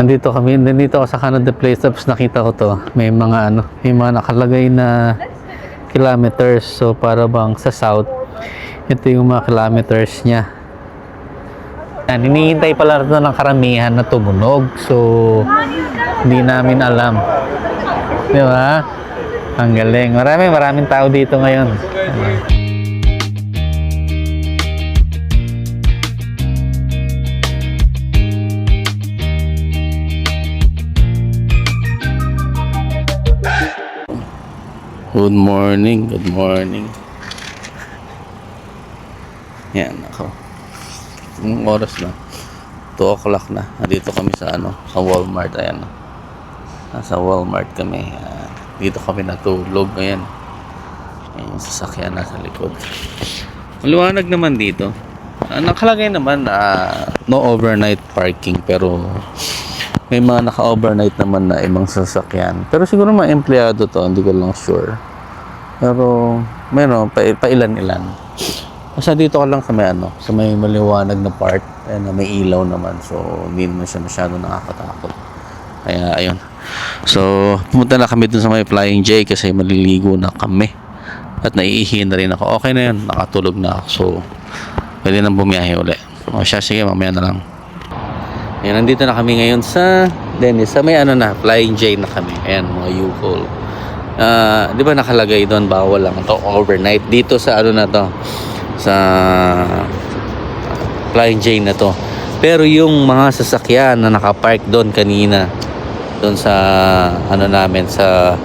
Nandito ako sa Canada Place, tapos nakita ko to. May mga nakalagay na kilometers. So para bang sa south, ito yung mga kilometers niya. Hinihintay pala ito ng karamihan na tumunog. So hindi namin alam. Di ba? Ang galing. Maraming tao dito ngayon. Good morning. Yan ako. Yung oras na 2 o'clock na. Nandito kami sa sa Walmart. Ayan. Nasa Walmart kami. Dito kami natulog ngayon. Ayan yung sasakyan nasa likod. Maliwanag naman dito. Nakalagay naman no overnight parking, pero may mga naka-overnight naman na ibang sasakyan. Pero siguro mga empleyado to, hindi ko lang sure. Pero mayroon pa ilan-ilan. Basta dito ka lang sa sa may maliwanag na part, na may ilaw naman. So hindi naman siya masyado nakakatakot. Kaya ayun. So pumunta na kami dun sa may Flying J kasi maliligo na kami. At naiihi na rin ako. Okay na yun, nakatulog na ako. So pwede nang bumiyahe uli. O siya, sige, mamaya na lang. Ayan, nandito na kami ngayon sa Dennis. Sa may Flying J na kami. Ayan, mga U-Haul. Di ba nakalagay doon, bawal lang ito overnight. Dito sa sa Flying J na to. Pero yung mga sasakyan na nakapark doon kanina, doon sa namin, sa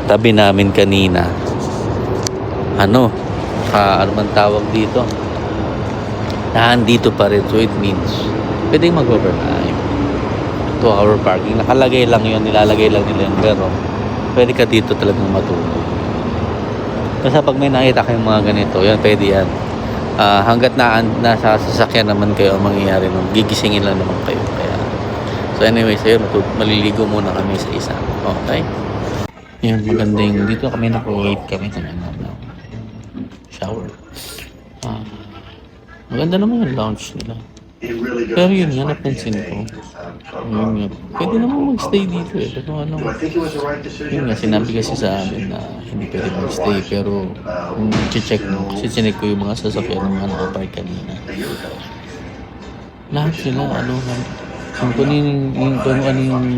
tabi namin kanina, ano man tawag dito, nandito pa rin. So it means pwede mag-overnight. 2-hour parking. Nakalagay lang yun. Nilalagay lang nila yun. Pero pwede ka dito talagang matulog. Kasi pag may nakita kayong mga ganito, yan, pwede yan. Hanggat nasa sasakyan naman kayo, ang mangyayari nun, gigisingin lang naman kayo. Kaya, so anyways, ayun, maliligo muna kami sa isa. Okay? Yan, maganda yung dito kami naka-wait kami ng shower. Maganda naman yung lounge nila. Pero yun nga, napansin ko. Yun nga, pwede naman mag-stay dito eh. Pero yun nga, sinabi kasi sa amin na hindi pwede mag-stay. Pero kung check mo, kasi chinek ko yung mga sasakyan ng mga nakapark kanina. Lahat sila, kung yung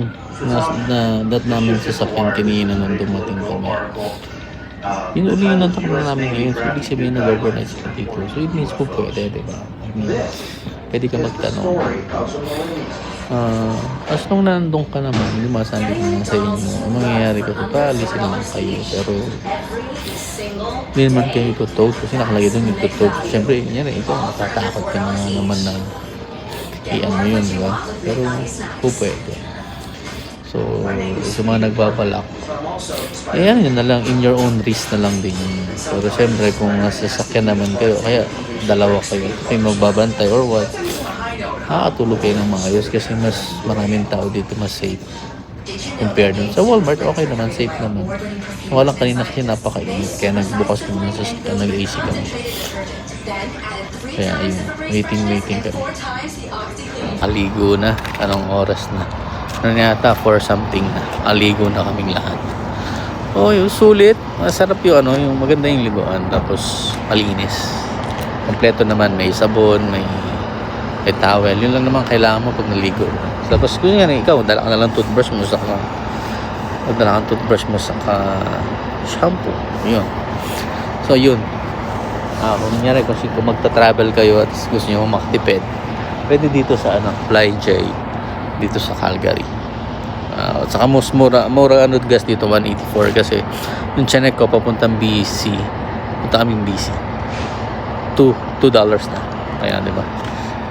dat namin sasakyan kanina nang dumating kami. Yun uli yung natakbo namin ngayon. So, ibig sabihin na overnight sila dito. So, it means po pwede, diba? Pwede ka magtanong. As nung nandun ka naman, lumasabi ko nga sa inyo, ang mangyayari ko, paalisin naman kayo. Pero, hindi naman kayo itutok. Kasi nakalagay doon yung itutok. Siyempre, yan ito, natatakot ka na naman na yun, di ba? Pero, po pwede. So, sa mga nagbabalak, yun na lang, in your own risk na lang din yun. Pero siyempre, kung nasasakyan naman kayo, kaya dalawa kayo, kayo magbabantay or what, tulog kayo ng maayos kasi mas maraming tao dito, mas safe compared dun. Sa Walmart, okay naman, safe naman. Walang kanina kasi napakainit, kaya nagbukas naman sa nag-AC kami. Kaya ayun, waiting kami. Aligo na, anong oras na? Yata 4 something na. Aligo na kaming lahat. Yung sulit. Masarap yung yung maganda yung liguan. Tapos malinis. Kompleto naman. May sabon, may towel. Yun lang naman kailangan mo pag naligo. Tapos kung yan, ikaw, dala ka na lang toothbrush mo sa shampoo. Yun. So yun. Kung nangyari, kung magta-travel kayo at gusto nyo makatipid, pwede dito sa Flying J dito sa Calgary. At saka mas mura gas dito, 184 kasi yung chinek ko papuntang BC. Punta kaming BC. $2 na. Kaya di ba?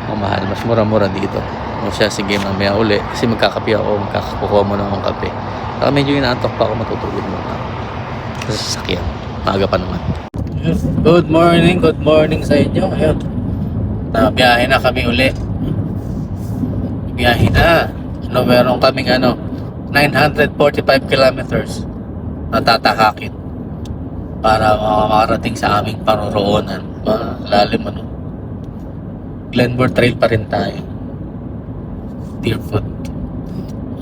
Ang mahal, mas mura dito. O siya, sige mamaya uli kasi magkakape ako, magkakakuha mo na akong kape. Saka medyo inaantok pa ako, matutulog muna sa sasakyan. Maaga pa naman. Good morning sa inyo. Ayun. Biyahe na kami uli. Biyahe na. Meron kaming 945 kilometers na tatakakin para makarating sa aming paroroonan. Malalim Glenmore Trail pa rin tayo. Deerfoot.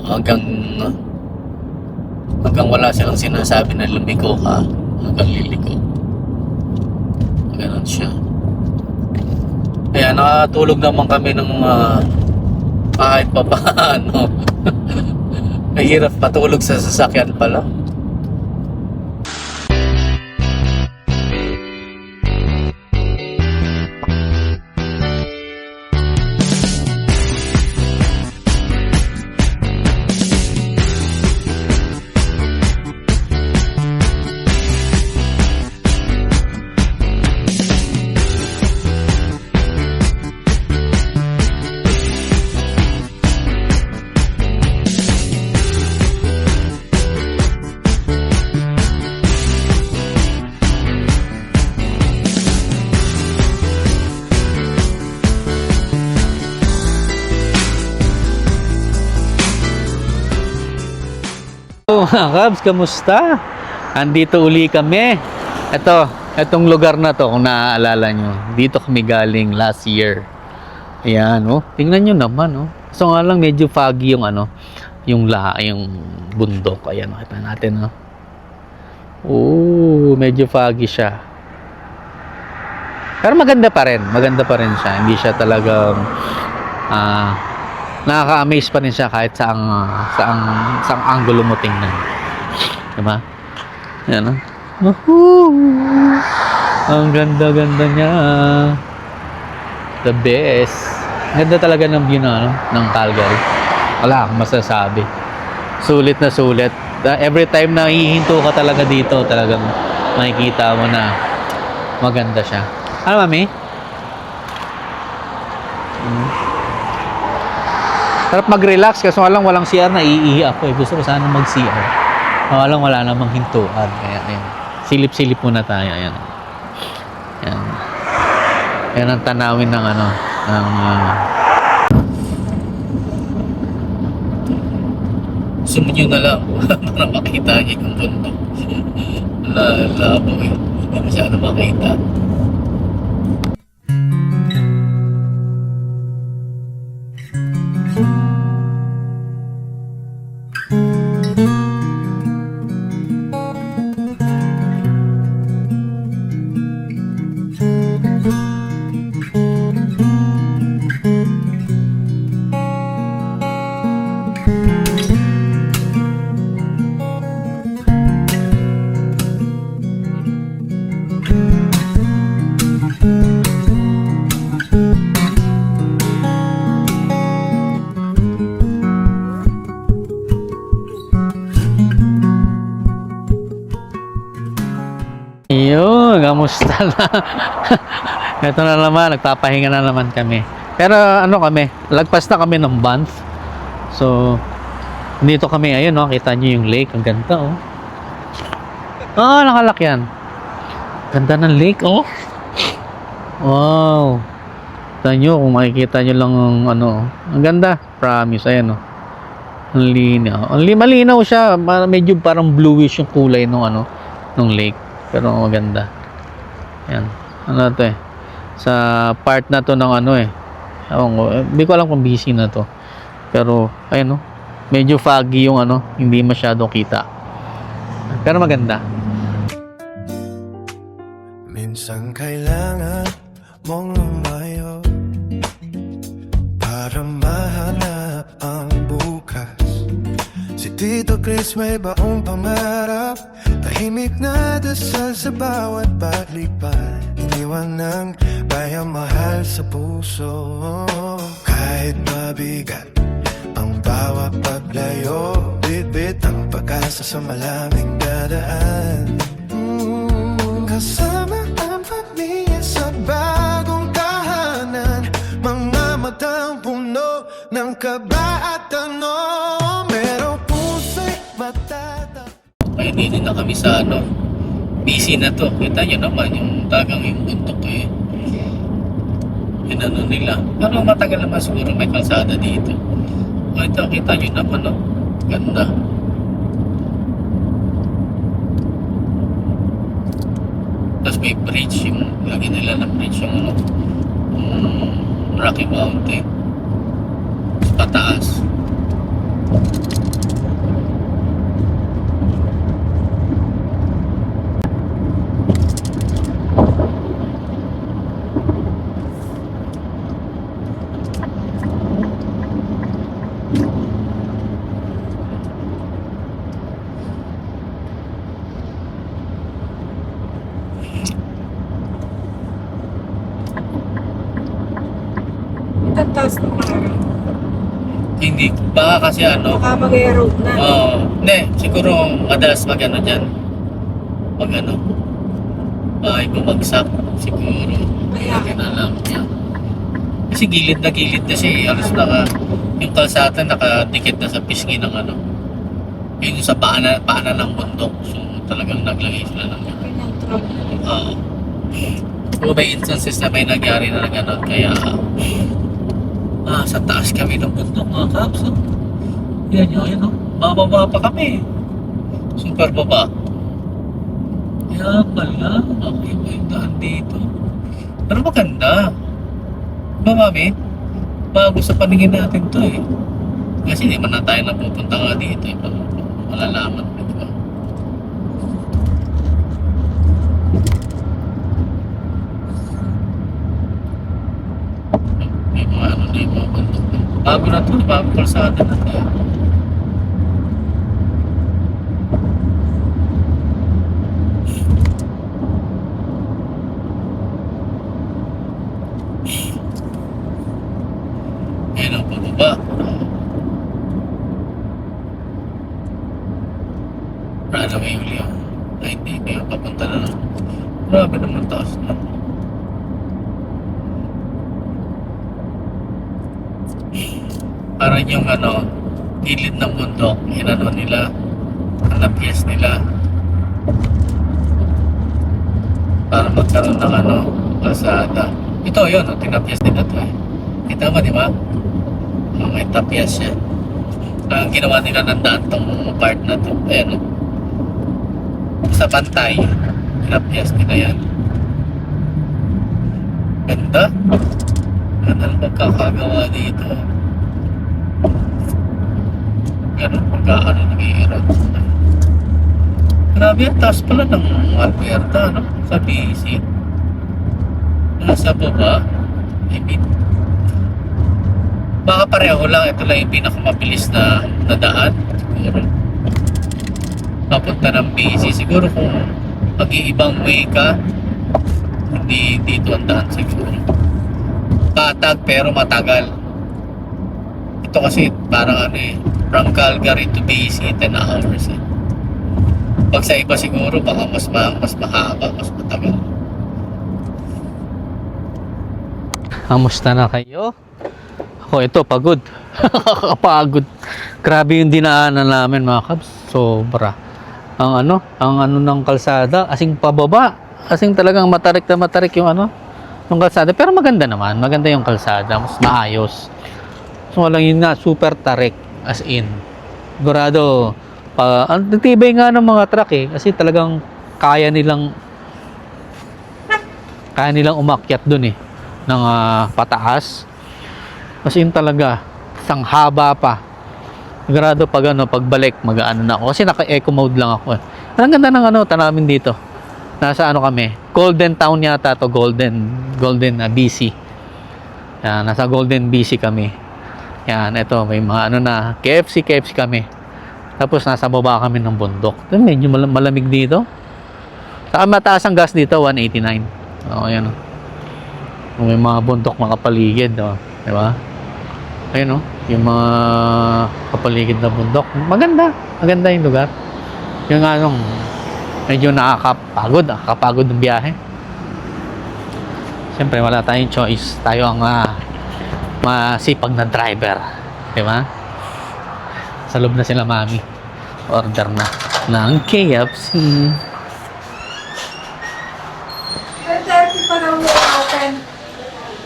hanggang hanggang wala silang sinasabi na lumiko ka, hanggang liliko. Ganun siya. Kaya nakatulog naman kami ng kahit pa paano. Mahirap patulog sa sasakyan pala. Mga Kabs, kamusta? Andito uli kami. Itong lugar na to, kung naaalala nyo, dito kami galing last year. Ayan, oh. Tingnan nyo naman, oh. So nga lang, medyo foggy yung yung bundok. Ayan, makita natin, oh. Oh, medyo foggy siya. Pero maganda pa rin siya. Hindi siya talagang nakaka-amaze pa rin siya kahit saang angulo mo tingnan. Diba? Yan, ang ganda-ganda niya. The best. Ganda talaga ng view ng Calgary. Wala akong masasabi. Sulit na sulit. Every time na hihinto ka talaga dito, talagang makikita mo na maganda siya. Ano, mami? Sarap mag-relax kasi walang CR, na iihi ako eh. Gusto ko sana mag-CR. Wala namang hintuan. Kaya ayan. Silip-silip muna tayo. Ayan. Ayan. Ayan ang tanawin ng sunod nyo na lang para makita niyo yung bundok. Labo eh. Hindi masyado makita. Yun, kamusta na? Ito na naman, nagpapahinga na naman kami. Pero kami, lagpas na kami ng Banff. So, dito kami, ayun, kita nyo yung lake. Ang ganda, oh. Nakalak yan. Ganda ng lake, oh. Wow. Kita nyo, kung makikita nyo lang ang ganda. Promise, ayan, oh. Ang linaw. Malinaw siya. Medyo parang bluish yung kulay ng lake. Pero maganda. Yan. To eh. Sa part na to ng hindi ko alam kung busy na to. Pero, ayun, medyo foggy yung hindi masyadong kita. Pero maganda. Minsan kailangan mong lumayo para mahanap ang bukas. Si Tito Chris may baong pangarap, tahimik na dasal sa bawat paglipat. Iniwan ng bayang mahal sa puso. Kahit mabigat ang bawat paglayo, bitbit ang pag-asa sa malamig dadaan. Kasama ang pamilya sa bagong tahanan, mga matang puno ng kaba at merong puso'y matata. Ay, hindi na kami sa busy na to. Kita nyo naman yung tagang yung bundok eh. Yun nila. Pero matagal naman siguro may kalsada dito. Ito, kita nyo naman, ganda. Tapos may bridge, lagi nila na bridge yung Rocky Mountain. Pataas. Baka kasi ano, Baka mag-erode na. hindi, siguro madalas mag ano dyan. Mag ano, ay bumagsak siguro. Hindi natin alam yan. Kasi gilid na siya, halos yung kalsada nakadikit na sa pisngi ng ano. Yung sa paanan ng bundok. So talagang naglagay sila ng Ng truck. So may instances na may nangyari na gano'n. Kaya sa taas kami ng bundok mga kaps. Yan yun, bababa pa kami. Super baba. Kaya pala, okay ba yung daan dito? Pero maganda. Diba mami? Bago sa paningin natin to eh. Kasi di man na tayo napupunta nga dito eh. Malalaman mo, diba? May mga ano na yung mga bundok. Bago na to, bago kalsada na to. Ayan ang pababa. Runaway uli ako. Ay hindi, kaya papunta na lang. Grabe naman taas na. Parang yung ano, gilid ng bundok, inano nila, napiyas nila. Para magkaroon ng ano, kalsada. Ito yun, tinapyas nila to eh. Kita mo, di ba? May tapyas yan. Ang ginawa nila ng daan tong part na to. Ayan o. Sa pantay, tinapyas nila yan. Ganda. Ganda ang pagkakagawa dito. Ganun pagkaano nag-i-erod. Grabe ang taas pala ng Alberta, no? Sa BC. Nasa baba. I mean, baka pareho lang. Ito lang yung pinakamabilis na daan. Siguro. Papunta ng BC. Siguro kung mag-iibang way ka, hindi dito ang daan siguro. Patag pero matagal. Ito kasi parang ano eh, from Calgary to BC, 10 hours eh. Pag sa iba siguro, baka mas mahaba, mas matagal. Kamusta na kayo? Ako ito, pagod. Kakapagod. Grabe yung dinaanan namin mga kabs. Sobra. Ang ano ng kalsada, asing pababa. Asing talagang matarik na matarik yung ano, yung kalsada. Pero maganda naman. Maganda yung kalsada. Mas maayos. So walang yun nga, super tarik. As in. Sigurado, ang tibay nga ng mga truck eh. Kasi talagang kaya nilang umakyat dun eh. Ng pataas. Kasi yun talaga, isang haba pa. Sigurado pagbalik, mag-ano na ako. Kasi naka-eco mode lang ako eh. Ang ganda ng tanawin dito. Nasa kami, Golden Town yata to, Golden BC. Yan, nasa Golden BC kami. Yan, ito, may mga na, KFC kami. Tapos nasa baba kami ng bundok. Medyo malamig dito. Saka mataas ang gas dito, 189. Oo, yan o. May mga bundok, mga kapaligid, o. Diba? Ayun o, yung mga kapaligid na bundok. Maganda yung lugar. Yung medyo nakakapagod ng biyahe. Siyempre, wala tayong choice. Tayo ang masipag na driver. Diba? Sa loob na sila mami. Order na ng KFC. 10:30 pa lang yung open.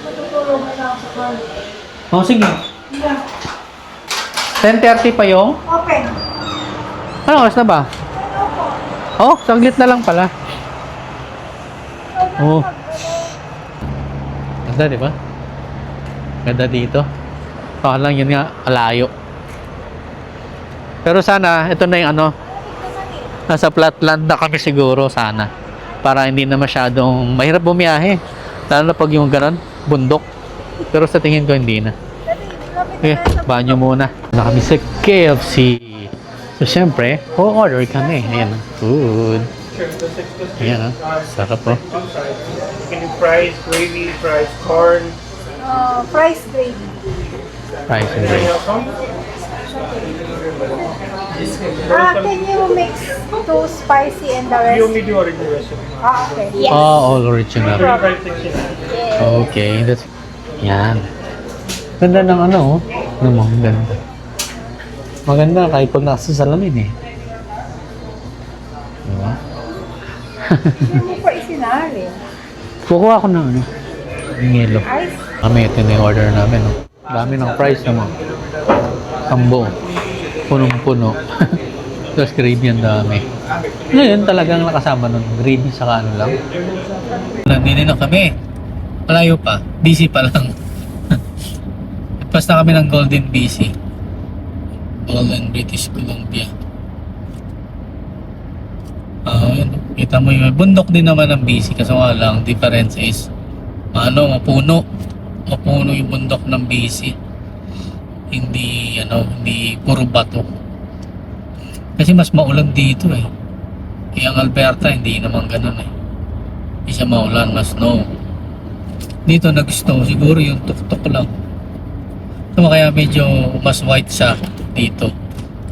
Matutulog na ako sa car. Oh, sige. Yeah. 10:30 pa yung? Open. Ano oras na ba? Oh, saglit na lang pala. Oh. Ganda, di ba? Ganda dito. Baka lang yun nga, alayo. Pero sana, ito na yung nasa flatland na kami siguro sana. Para hindi na masyadong mahirap bumiyahe. Lalo na pag yung ganon, bundok. Pero sa tingin ko hindi na. Okay, banyo muna. Na kami sa KFC. So syempre, order kami. Ayan, food. Ayan, sarap po. Can you fries, gravy, fries, corn? Fries gravy. Rice and Anything gravy. else on? Can you mix two spicy and the We rest? only do original recipe. Okay. Yes. All original. 3569. Okay, that's... Yan. Ganda ng ano, oh. Ano mo, ganda. Maganda kahit pag nasa salamin eh. Diba? Hindi mo pa isinali. Kukuha ko ng ano, ng yelo. Ice? Kami, ito na yung order namin. Oh. Dami ng price naman. Sambo. Punong-puno. Tapos gravy ang dami. Ngayon talagang nakasama nun. Gravy saka ano lang. Nandito na kami. Malayo pa. Busy pa lang. Basta kami ng Golden BC. Golden British Columbia. Yun. Kita mo yung bundok din naman ng BC. Kasi nga lang, difference is mapuno. Mapuno yung bundok ng BC. Hindi puro bato. Kasi mas maulan dito eh. Kaya ang Alberta hindi naman ganun eh. Hindi siya maulan, mas snow. Dito nag-snow siguro yung tuktok lang. So kaya medyo mas white siya dito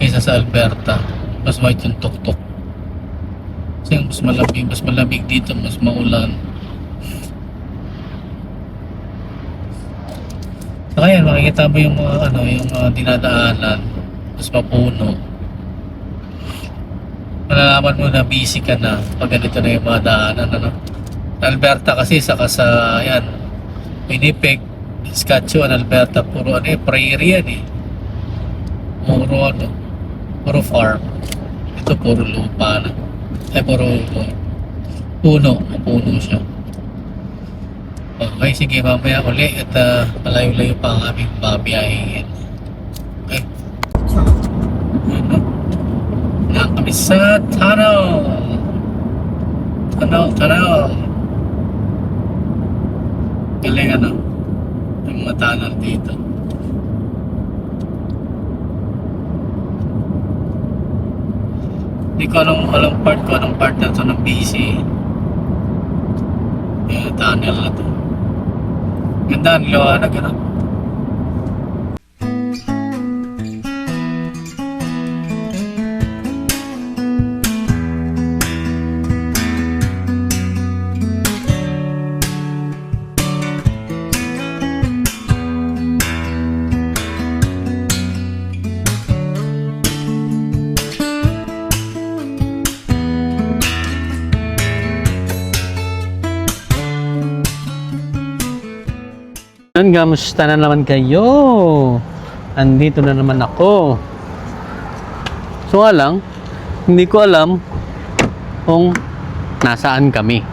kaysa sa Alberta. Mas white yung tuktok. Kasi mas malamig dito, mas maulan. So kaya makikita mo yung mga yung mga dinadaanan, mas mapuno. Malalaman mo na busy ka na pag ganito na yung mga daanan, Alberta kasi saka sa Winnipeg, Saskatchewan, Alberta, puro prairie yan eh. Puro farm. Ito puro lupa na. Puro puno siya. Okay, sige, mamaya uli at malayo-layo pa ang aming babiyahin. Okay. Na kami sa tunnel. Galing yung mga tunnel dito. Hindi ko anong part na ito ng BC. Yung tunnel na ito. Ganda ang liwanag, Kamusta na naman kayo? Andito na naman ako. So nga lang, hindi ko alam kung nasaan kami.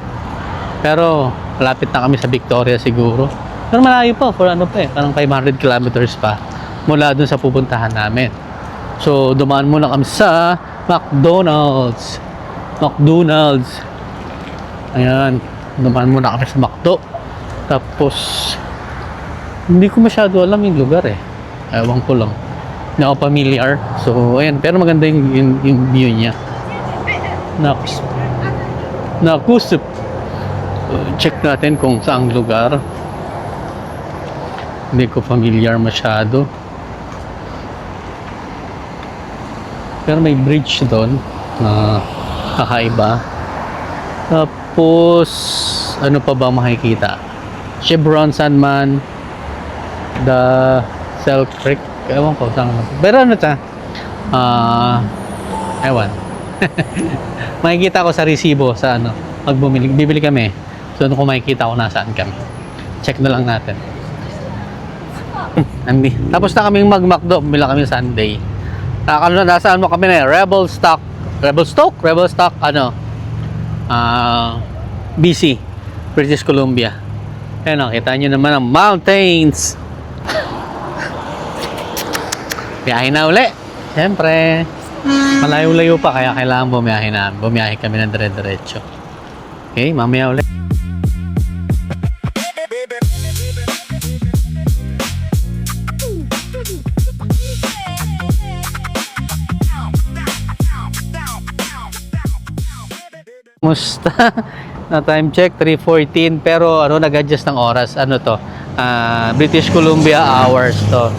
Pero malapit na kami sa Victoria siguro. Pero malayo pa, parang 500 kilometers pa mula dun sa pupuntahan namin. So dumaan muna kami sa McDonald's. Ayan, dumaan muna kami sa McDo. Tapos hindi ko masyado alam yung lugar eh. Ewan ko lang. Hindi ako familiar. So, ayan. Pero maganda yung view niya. Nakusip. Check natin kung saang lugar. Hindi ko familiar masyado. Pero may bridge doon na kakaiba. Tapos, ano pa ba makikita? Chevron, Sandman, the Cell Creek, ewan ko saan naman. Pero ewan. Makikita ko sa resibo sa pag bibili kami. So kung makikita ko nasaan kami. Check na lang natin. Tapos na kaming mag-McDo, bumili kami Sunday. Nasaan mo kami na Rebel Stock, BC, British Columbia. Ayan, kita nyo naman ang mountains. Biyahe na uli. Siyempre, malayo-layo pa kaya kailangan bumiyahe kami ng dire-diretso. Okay, mamaya uli. Musta? Na time check 3:14 pero nag-adjust ng oras. British Columbia hours to.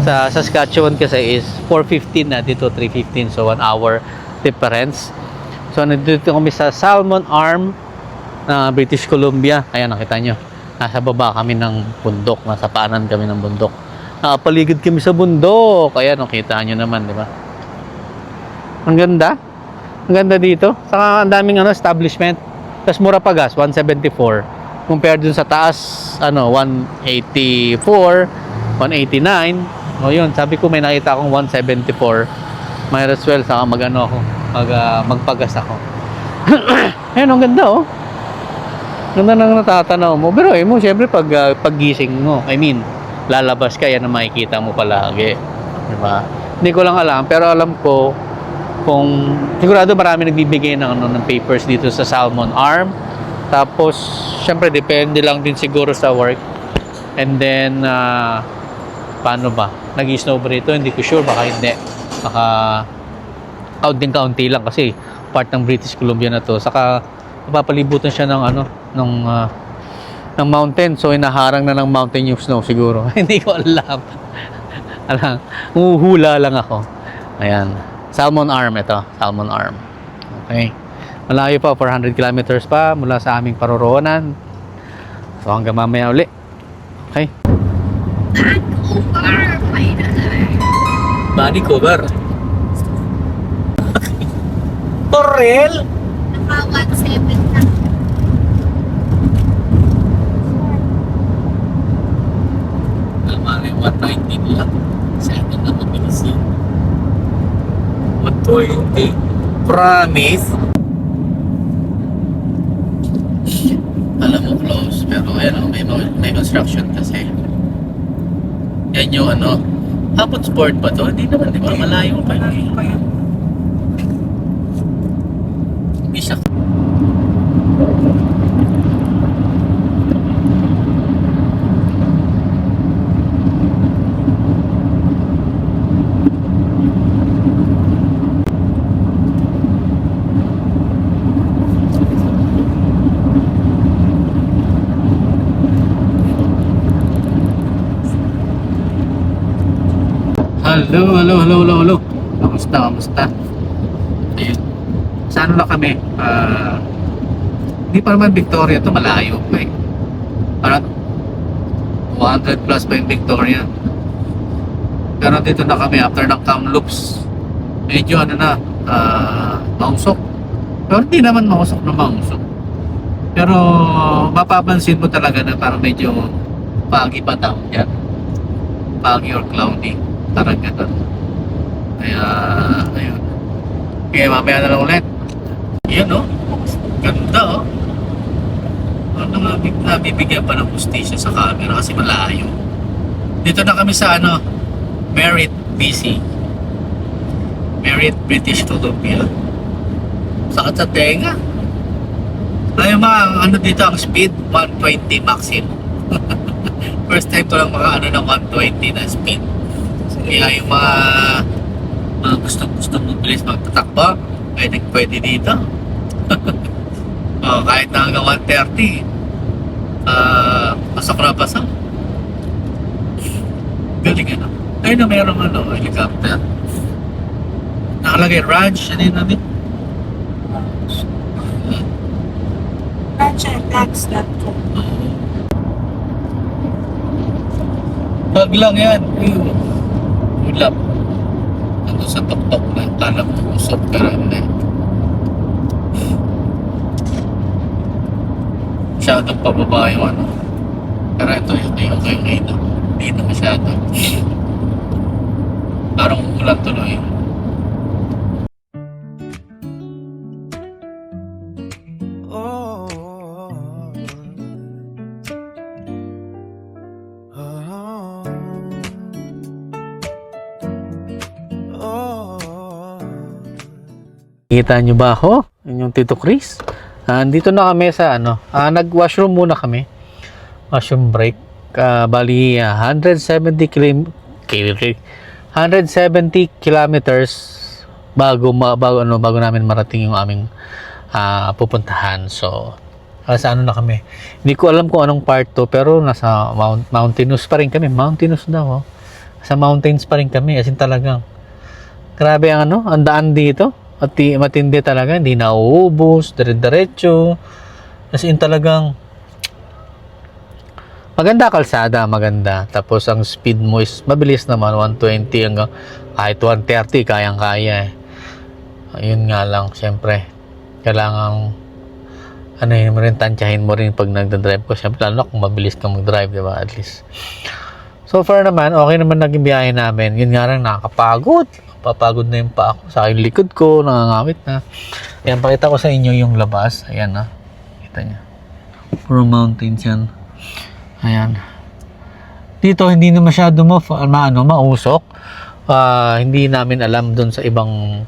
Sa Saskatchewan kasi is 4:15 na, dito 3:15, so 1 hour difference. So nandito kami sa Salmon Arm na British Columbia. Ayan, nakita nyo, nasa baba kami ng bundok, nasa paanan kami ng bundok, nakapaligid kami sa bundok. Ayan, nakita nyo naman, di ba? Ang ganda dito, saka ang daming establishment, tapos mura pa gas, 174 compared dun sa taas, 184, 189. O yun, sabi ko may nakita akong 174. Might as well, saka magpagas ako. Ayun, ang ganda oh. Ganda nang natatanaw mo. Pero mo, syempre paggising mo, lalabas ka, yan ang makikita mo palagi. Diba? Hindi ko lang alam, pero alam ko kung sigurado marami nagbibigay ng papers dito sa Salmon Arm. Tapos, syempre, depende lang din siguro sa work. And then, paano ba? Nag-snow ba rito? Hindi ko sure. Baka hindi. Baka kaunting-kaunti lang kasi part ng British Columbia na to. Saka, napapalibutan siya ng ng mountain. So, inaharang na ng mountain yung snow siguro. Hindi ko alam. Umuhula lang ako. Ayan. Salmon Arm ito. Salmon Arm. Okay. Malayo pa, 400 kilometers pa mula sa aming paroroonan. So hanggang mamaya uli. Okay. Body cover. Torrel? Naka 1.7 na. Almari, 190 lang. Sa atin na mabilis yun. 120. Promise. Alam mo, close. Pero ayan, may construction kasi. Yan yung Hapon sport ba to? Hindi naman, di ba? Malayo pa yun. Hindi siya. Hello. Kamusta? Ayun. Sa na kami? Hindi pa naman Victoria to, malayo pa eh. Parang 200 plus pa yung Victoria. Pero dito na kami after ng Kamloops. Medyo mausok. Pero hindi naman mausok na mausok. Pero mapapansin mo talaga na parang medyo foggy pa tao yan. Foggy or cloudy. Parang gano'n. Kaya, ayun. Kaya mamaya na lang ulit. Yan ganda nabibigyan pa ng hustisya sa camera kasi malayo. Dito na kami sa Merritt, BC. Merritt, British Columbia. Sakit sa tenga. Ay mga dito ang speed 120 maximum. First time ko lang ng 120 na speed. Kaya yung mga gusto mabilis magtatakbo, pwede dito. Kahit na hanggang 130, pasok na pasok. Galing Ayun na mayroong helicopter. Nakalagay ranch, natin? Ranchandtax.com. Bag lang yan. Ulap. Sa tuktok na kala mo usap ka rin masyadong pababa yung pero ito yung okay na hindi na masyado parang ulan tuloy. Kita nyo ba ako? Yung Tito Chris. Dito na kami sa nag-washroom muna kami. Washroom break. Bali 170 kilometers bago namin marating yung aming pupuntahan. So, sa na kami. Hindi ko alam kung anong part to, pero nasa mountainous pa rin kami. Mountainous daw. Sa mountains pa rin kami. As in talagang, grabe ang ano, ang daan dito. At matindi talaga, hindi nauubos, dire-diretso. As in talagang, maganda kalsada, maganda. Tapos ang speed mo is mabilis naman, 120 hanggang kahit 130, kayang-kaya eh. Ayun nga lang, syempre, kailangan ano yun mo rin, tansyahin mo rin pag nagdadrive ko. Siyempre, lalo kung mabilis ka mag-drive, di ba? At least. So far naman, okay naman naging biyahe namin. Yun nga rin, nakakapagod. Papagod na yung pa ako. Sa aking likod ko, nangangawit na. Ayan, pakita ko sa inyo yung labas. Ayan na. Kita nyo. Puro mountains yan. Ayan. Dito, hindi na masyado mausok. Hindi namin alam dun sa ibang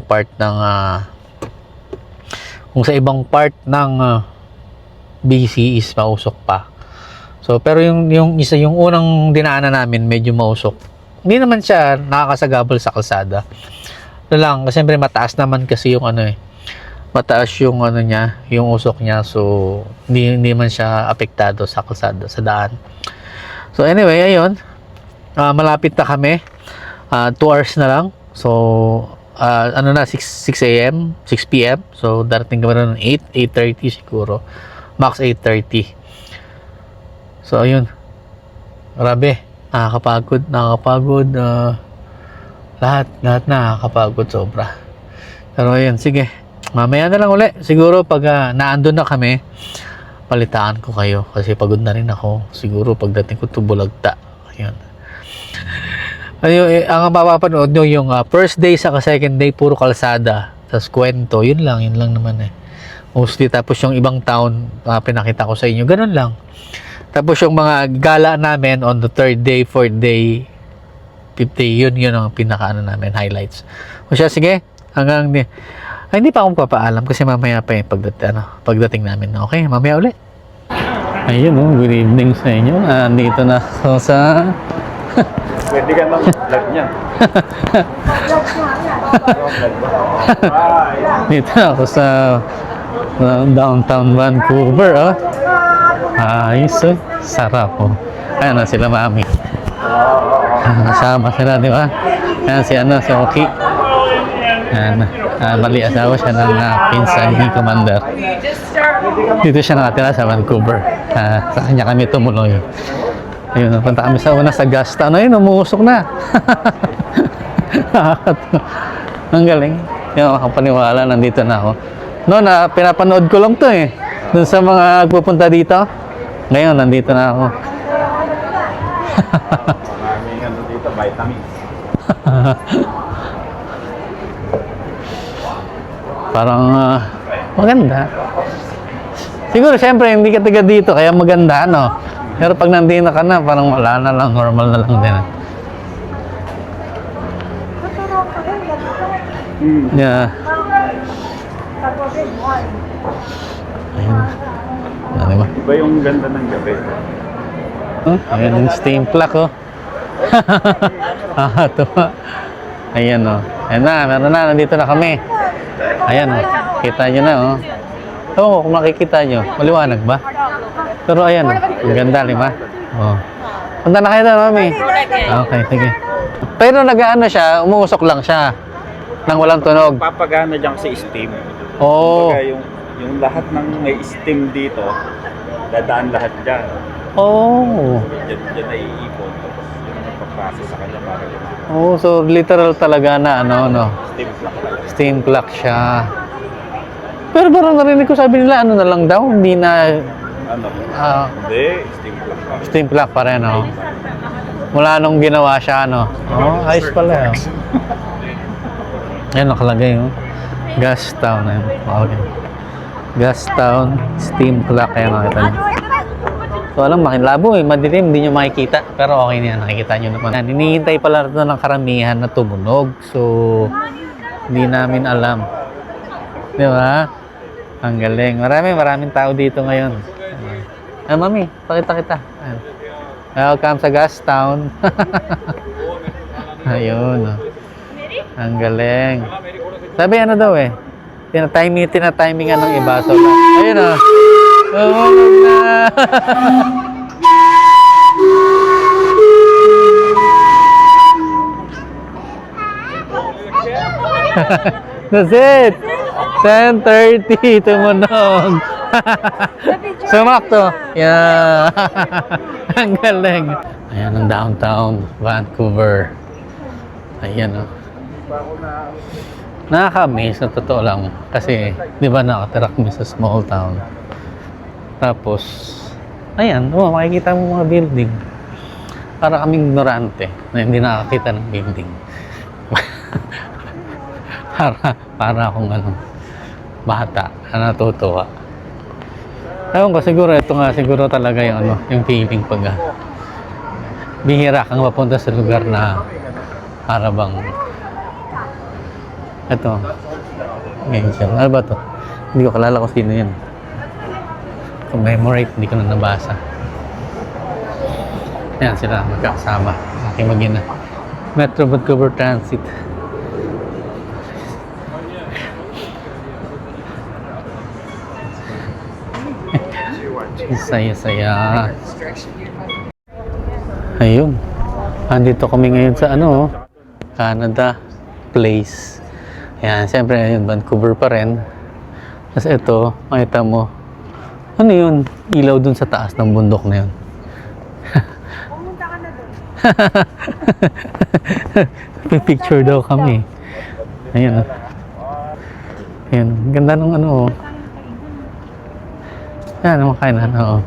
part ng kung sa ibang part ng BC is mausok pa. So pero yung unang dinaanan namin medyo mausok. Hindi naman siya nakakasagabal sa kalsada. Ano lang, kasi siyempre mataas naman kasi yung mataas yung niya, yung usok niya. So hindi man siya apektado sa kalsada, sa daan. So anyway, ayun. Malapit na kami. 2 hours na lang. So 6 a.m., 6 p.m. So, darating kami rin ng 8:30 siguro. Max 8:30. So, ayun. Grabe. Nakakapagod. Lahat nakakapagod sobra. Pero ayun, sige. Mamaya na lang uli. Siguro pag naandun na kami, palitaan ko kayo. Kasi pagod na rin ako. Siguro pagdating ko to Bulagta. Ayun. Ang mapapanood nyo yung first day sa second day puro kalsada, tas kwento, yun lang naman eh mostly. Tapos yung ibang town pinakita ko sa inyo, ganun lang. Tapos yung mga gala namin on the third day, fourth day, fifth day, yun ang pinakaano namin, highlights. O siya, sige, hindi pa akong papaalam kasi mamaya pa yung pagdating namin. Okay, mamaya ulit. Ayun, good evening sa inyo. Dito na ako sa Pwede ka nang vlog niya. dito na ako sa downtown Vancouver. Ayos, sarap po. Ayan na sila mami. Kasama sila, di ba? Ayan si Oki. Mali asawa siya ng pinsan ni Commander. Dito siya nakatira sa Vancouver. Sa kanya kami tumuloy. Ayun, napunta kami sa una sa gas station. Ayun, umuusok na. Ang galing. Hindi ako makapaniwala, nandito na ako. Pinapanood ko lang to eh. Dun sa mga pupunta dito. Ngayon, nandito na ako. Maraming dito, vitamins. Parang maganda. Siguro, syempre, hindi ka taga dito, kaya maganda, no? Pero pag nandito ka na, parang wala na lang, normal na lang din. Yeah. Ayun. Ano ba? Iba yung ganda ng gabi. Ayan yung steam clock, oh. Tuwa. Ayan, oh. Ayan na, meron na, nandito na kami. Ayan, oh. Kita nyo na, oh. Oo, kung makikita nyo, maliwanag ba? Pero ayan, oh. Ang ganda, di ba? Oh. Punta na kayo na, mami. Okay, sige. Pero nag-ano siya, umuusok lang siya. Nang walang tunog. Papagana dyan kasi steam. Oo. Kumbaga, yung lahat ng may steam dito, dadaan lahat dyan. Oo. Dyan na iipon. Tapos yung magpaprocess sa kanya para yun. Oo, so literal talaga na no. Steam clock talaga. Steam clock siya. Pero parang narinig ko sabi nila, ano na lang daw, hindi na... Ano? Hindi, steam clock pa. Steam clock pa rin, no? Mula nung ginawa siya, no? Oh, ayos pala, oh. Ayan, nakalagay, oh. Gas Town, ayun. Okay. Gas Town, steam clock, ayan, nakita niyo. So, alam, makilabo, eh. Madilim, hindi nyo makikita. Pero okay na yan, nakikita nyo naman. Hinihintay pala ito ng karamihan na tumunog. So, hindi namin alam. Di ba? Ang galing. Maraming tao dito ngayon. Mami, pakita kita. Ayan. Welcome sa Gas Town. Ayun. Ang galing. Sabi ano daw eh. Tinatimingan ng iba. So, ayun o. Tumulog na. That's it! 10:30, tumunog. Sumakto. Yeah. Ang galing. Ayan ang downtown Vancouver. Ayan o. Nakaka-amaze na totoo lang. Kasi, di ba nakatira kami sa small town. Tapos, ayan, makikita mo mga building. Para kaming ignorante na hindi nakakita ng building. para akong bata na natutuwa. Ewan ko, siguro ito nga siguro talaga yung yung feeling pag bihira kang mapunta sa lugar na para bang ito ngayon. Ano ba to? Hindi ko kalala kung sino yun. Commemorate, hindi ko na nabasa. Ayan sila, magkakasama. Aking mag-ina. Metro Vancouver Transit. Saya-saya. Ayun. Andito kami ngayon sa Canada Place. Ayan, siyempre ayun, Vancouver pa rin. Tapos ito, makita mo. Ano yun? Ilaw dun sa taas ng bundok na yun. Pumunta ka na doon. Picture daw kami. Ayun. Ayun. Ganda ng Yan, ang kainan. Oo.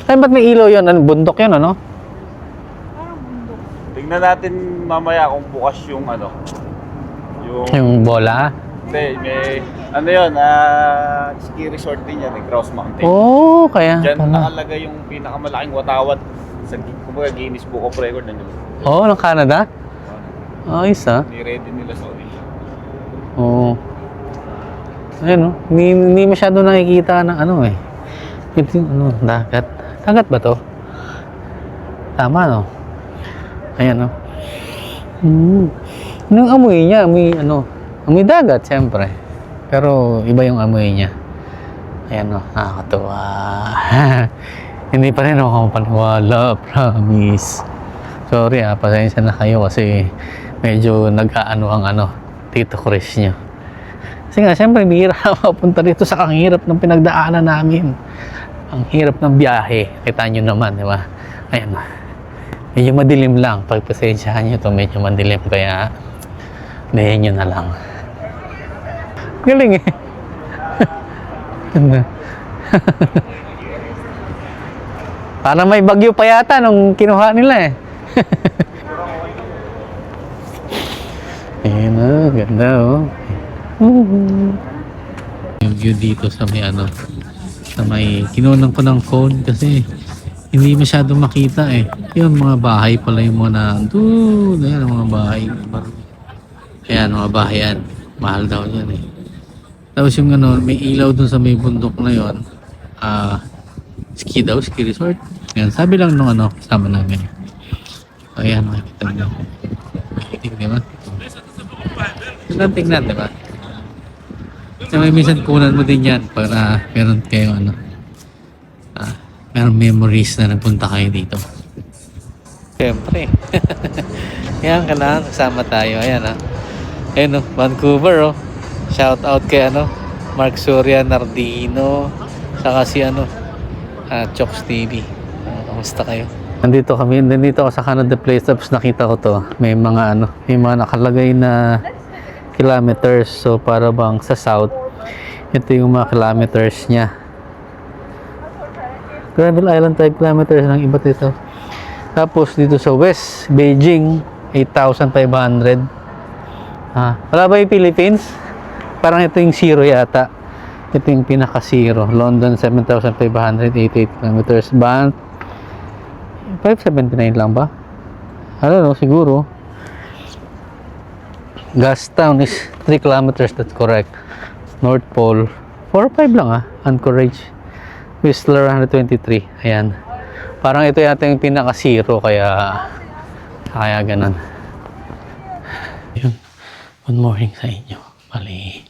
Ay, ba't may ilaw yun? Bundok yun, ano? Tingnan natin mamaya kung bukas yung Yung bola? Hindi, may ski resort din yan, Grouse Mountain. Oo, kaya Diyan pala. nakalagay yung pinakamalaking watawat sa kumbaga Guinness Book of Record nandiyan. Oo, ng Canada? Ayos Ni-ready nila sa audition. Oo. Ayun, hindi masyado nakikita ng ito yung dagat. Dagat ba to? Tama, no? Ayan, no? Anong amoy niya? Amoy dagat, siyempre. Pero iba yung amoy niya. Ayan, no? Nakakatuwa. Hindi pa rin ako paniwala, promise. Sorry pasensya na kayo kasi medyo nag-aano ang Tito Chris nyo. Kasi nga, siyempre, bihira mapunta dito sa ang hirap ng pinagdaanan namin. Ang hirap ng biyahe. Kita nyo naman, di ba? Ayan. Medyo madilim lang. Pagpasensyahan nyo to, medyo madilim. Kaya, dahin nyo na lang. Galing eh. Parang may bagyo pa yata nung kinuha nila eh. Ayan na, ganda Yung view dito sa may sa may kinunan ko ng phone kasi hindi masyado makita eh. Yung mga bahay pala yung mga doon. Ayan, mga bahay. Ayan, mga bahay yan. Mahal daw yan eh. Tapos yung may ilaw dun sa may bundok na yon. Ski resort. Ayan, sabi lang nung kasama namin. So, ayan, makikita nyo. Tingnan, diba? Tingnan, diba? So, may minsan kunan mo din yan para meron kayo meron memories na nagpunta kayo dito. Siyempre. Ayan, kailangan kasama tayo. Ayan, Ayan, Vancouver, Shout out kay Mark Surya Nardino, saka si Chokes TV. Kamusta kayo? Nandito ako sa Canada Place. Tapos nakita ko to. May mga nakalagay na kilometers. So para bang sa south, ito yung mga kilometers niya. Granville Island 5 kilometers ng iba dito. Tapos dito sa west, Beijing 8,500. Wala ba yung Philippines? Parang ito yung zero yata. Ito yung pinaka zero. London 7,588 kilometers. Banff 579 lang ba? I don't know, siguro. Gastown is 3 kilometers, that's correct. North Pole 4-5 lang Anchorage Whistler 123. Ayan, parang ito yata yung pinaka zero, kaya ganun. Yun. Good morning sa inyo. Bali,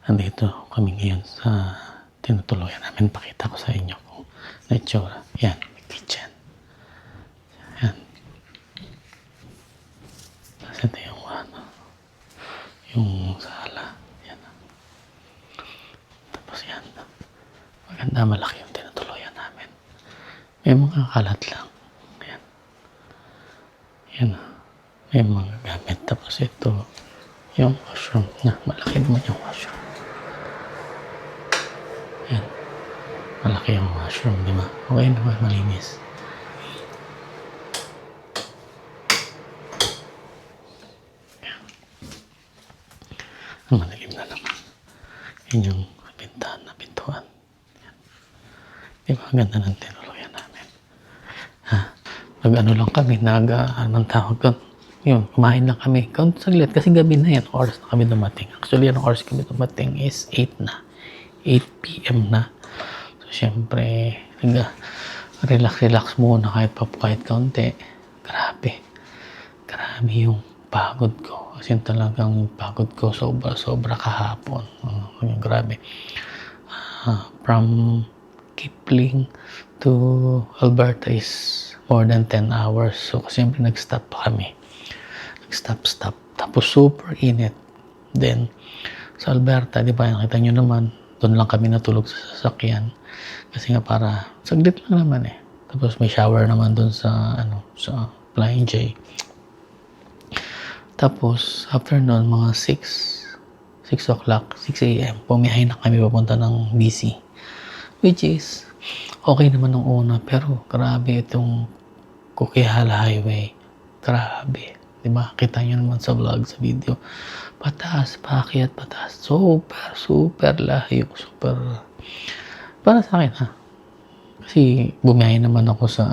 andito kami ngayon sa tinutuluyan namin. Pakita ko sa inyo kung naitsura. Yan, kitchen. Yan. Kasi ito yung yung sala. Yan. Tapos yan. Maganda, malaki yung tinutuluyan namin. May mga kalat lang. Yan. Yan. May mga gamit. Tapos ito, yung washroom na. Malaki naman yung washroom. Yan. Malaki yung washroom, di ba? Okay naman, malinis. Yan. Ang madilim na naman. Yan yung bintahan na pintuan. Yan. Di ba? Ang ganda ng tinuluyan namin. Ha? Nag-ano lang kami, anong tawag doon? Yun, kumain lang kami. Count saglit kasi gabi na yan. Oras na kami dumating. Actually, ang oras kami dumating is 8 na. 8 p.m. na. So, syempre, relax muna kahit kaunti. Grabe. Grabe yung pagod ko. Kasi talagang yung pagod ko sobra kahapon. Grabe. From Kipling to Alberta is more than 10 hours. So, syempre nag-stop pa kami. Stop. Tapos super init. Then, sa Alberta, di ba, nakita nyo naman, doon lang kami natulog sa sasakyan. Kasi nga para, saglit lang naman eh. Tapos may shower naman doon sa, sa Flying J. Tapos, after noon, mga 6 o'clock, 6 a.m., pumiyahin na kami papunta ng BC. Which is, okay naman nung una, pero grabe itong Coquihalla Highway. Grabe. Diba? Kita nyo naman sa vlog, sa video. Pataas, paakyat, pataas. Super layo. Super. Para sa akin, ha? Kasi bumiyahe naman ako sa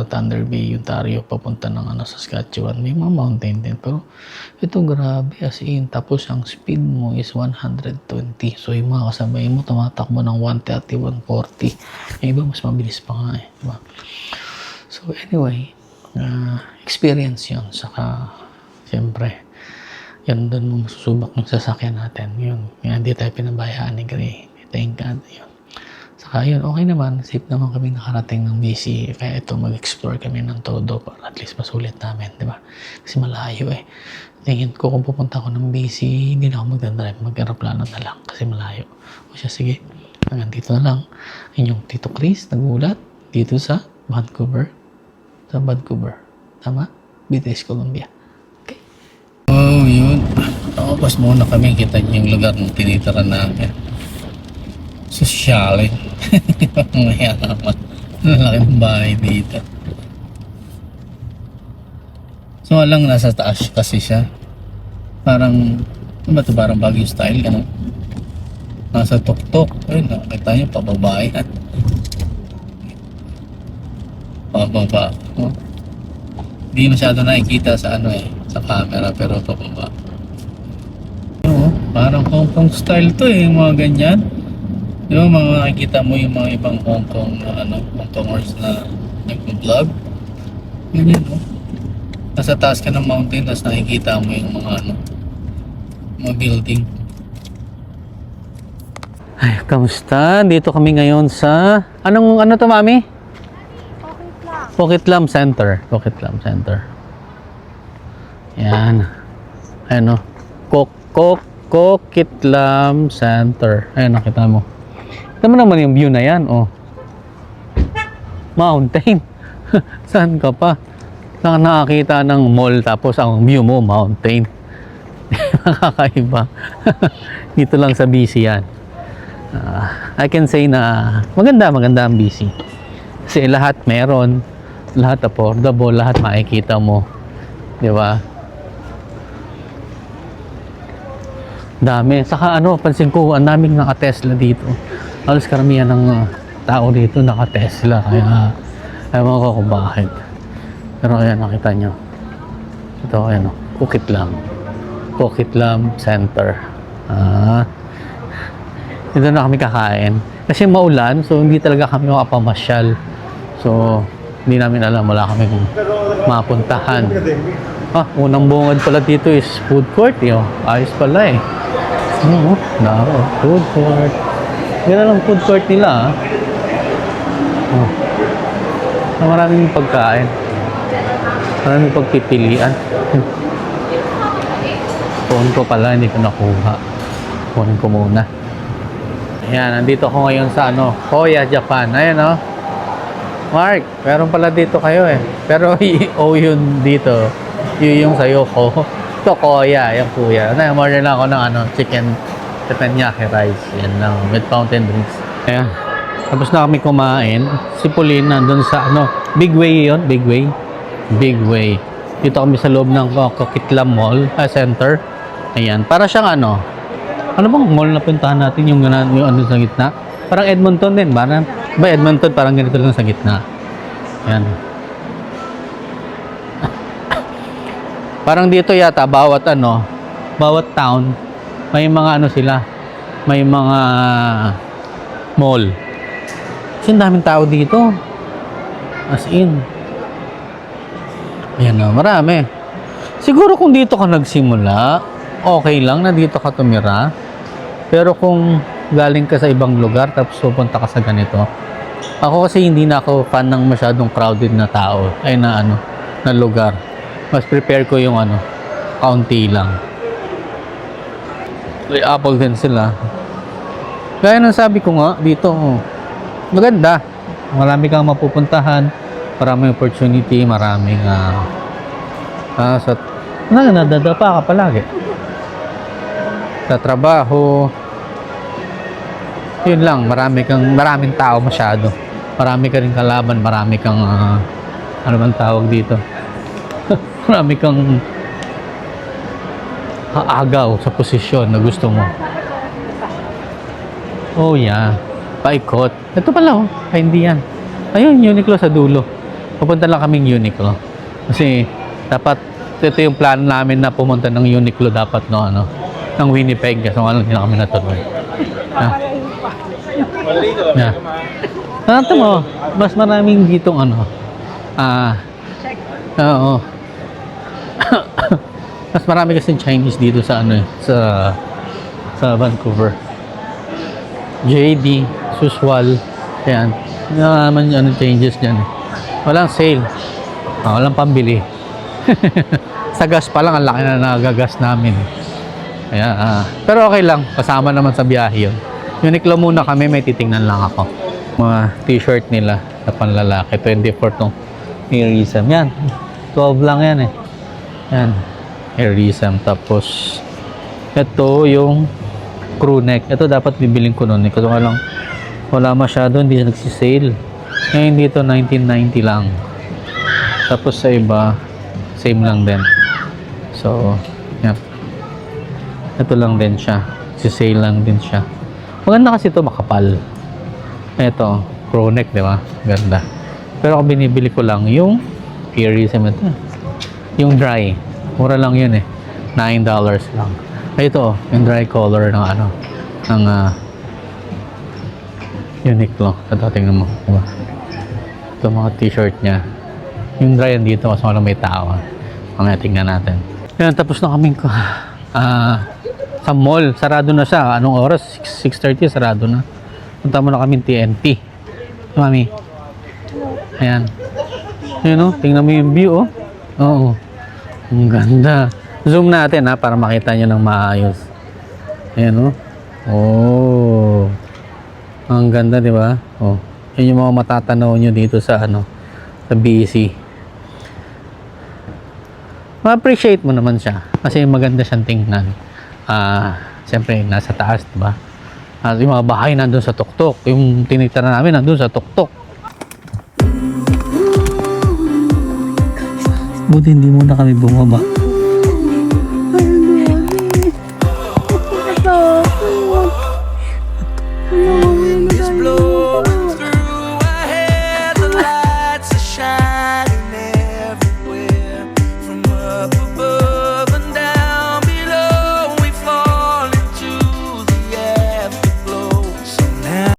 Thunder Bay, Ontario, papunta ng Saskatchewan. May mga mountain din. Pero ito grabe as in. Tapos ang speed mo is 120. So yung mga kasabay mo, tumatakbo ng 130, 140. Yung iba mas mabilis pa nga eh. Diba? So anyway, experience yun. Saka, siyempre, yun doon mo masusubak yung sasakyan natin. Yun, hindi tayo pinabayaan ni Gray. Thank God. Yun. Saka yun, okay naman. Safe naman kami nakarating ng BC. Kaya ito, mag-explore kami ng todo para at least masulit namin. Di ba? Kasi malayo eh. Tingin ko kung pupunta ako ng BC, hindi na ako magdadrive. Mag-aeroplano na lang kasi malayo. O siya, sige. Hanggang dito na lang. Inyong Tito Chris, nagulat dito sa Vancouver. Tama? British Columbia. Okay. Oh, yun. Tapos muna kami. Kita niyo yung lugar ng tinitira namin. Sosyal eh. Mayaman. Malaki ng bahay dito. So, alang nasa taas kasi siya. Parang, ano ba ito? Parang Baguio style. Ganun. Nasa tuktok. Ayun, nakakita niyo, pababa yan. Pababa. Oh. Hindi masyado nakikita sa sa camera, pero pababa. Parang Hong Kong style to eh, yung mga ganyan. Di ba, makikita mo yung mga ibang Hong Kong na Hong Kongers na nag-vlog. Ganyan, no? Nasa taas ka ng mountain, tapos nakikita mo yung mga mga building. Ay, kamusta? Dito kami ngayon sa ano to, Mami? Coquitlam Center. Yan. Ayan o. Coquitlam Center. Ayan, nakita mo. Kita mo naman yung view na yan, oh. Mountain. Saan ka pa? Nakakita ng mall tapos ang view mo, mountain. Nakakaiba. Dito lang sa BC yan. I can say na maganda ang BC. Kasi lahat meron. Lahat affordable, lahat makikita mo. Di ba? Dami. Saka pansin ko, ang daming naka-Tesla dito. Halos karamihan ng tao dito naka-Tesla. Kaya, ewan ko kung bakit. Pero ayan, nakita nyo. Ito, ayan o. Coquitlam Center. Dito na kami kakain. Kasi maulan, so hindi talaga kami makapamasyal. So, hindi namin alam, wala kami mapuntahan. Unang bungad pala dito is food court. Ayos pala eh. Food court. Ganda lang food court nila. Maraming pagkain. Maraming pagpipilian. Phone ko pala, hindi ko nakuha. Phone ko muna. Ayan, nandito ako ngayon sa Koya, Japan. Ayan Mark, meron pala dito kayo Pero O yun dito. Yung sayo ko. Ito Koya, yung kuya. Order lang ako ng chicken teppanyaki rice. Yan lang, with fountain drinks. Ayan. Tapos na kami kumain. Si Pauline nandun sa Big Way yun, Big Way. Big Way. Dito kami sa loob ng Coquitlam Mall, Center. Ayan. Para siyang ano bang mall na puntahan natin yung sa gitna? Parang Edmonton din. Ba Edmonton parang ganito lang sa gitna. Ayan. Parang dito yata bawat town may mga sila. May mga mall. Kasi daming tao dito. As in. Ayan marami. Siguro kung dito ka nagsimula, okay lang na dito ka tumira. Pero kung galing ka sa ibang lugar tapos pupunta ka sa ganito, ako kasi hindi na ako fan ng masyadong crowded na tao. Na lugar. Mas prepare ko yung kaunti lang. May Apple din sila. Gaya ng sabi ko nga, dito, maganda. Marami kang mapupuntahan, maraming opportunity, maraming nadadapa ka palagi. Sa trabaho, yun lang, maraming tao masyado. Marami ka rin kalaban, marami kang, ano bang tawag dito? Marami kang haagaw sa posisyon na gusto mo. Oh yeah, paikot. Ito pala hindi yan. Ayun, Uniqlo sa dulo. Pupunta lang kaming Uniqlo. Kasi dapat ito yung plano namin na pumunta ng Uniqlo dapat ng Winnipeg kasi hindi na kami natuloy. Ito mo, mas maraming ditong oo. Mas marami kasi Chinese dito sa sa Vancouver. JD, Suswal, yan. Naman changes dyan Walang sale. Walang pambili. Sa gas pa lang, ang laki na nagagas namin. Kaya, pero okay lang. Kasama naman sa biyahe yun. Uniqlo muna kami, may titingnan lang ako. Mga t-shirt nila na panlalaki. 24 tong Airism. Yan. 12 lang yan Yan. Airism. Tapos, ito yung crew neck. Ito dapat bibiling ko nun. Kasi nga lang, wala masyado. Hindi nagsisale. Ngayon dito, 1990 lang. Tapos sa iba, same lang din. So, yan. Ito lang din siya. Si-sale lang din siya. Maganda kasi ito makapal. Ito, crew neck, di ba? Ganda. Pero ako binibili ko lang yung Airism ito. Yung dry. Mura lang yun $9 lang. Ito, yung dry color ng ng Uniqlo. Ito, tingnan mo. Diba? Ito mga t-shirt niya. Yung dry yan dito, mas walang may tao. Tingnan natin. Yan, tapos na kaming sa mall. Sarado na siya. Anong oras? 6:30, sarado na. Punta mo na kaming TNT. Mami. Ayan. Ayan tingnan mo yung view Oo. Ang ganda. Zoom natin para makita nyo ng maayos. Ayan Ang ganda, di ba? Yan yung mga matatanaw nyo dito sa sa BC. Ma-appreciate mo naman siya kasi maganda siyang tingnan. Siyempre nasa taas, di ba? Yung mga bahay nandun sa tuktok. Yung tinitira namin nandun sa tuktok. Buti hindi muna kami bumaba.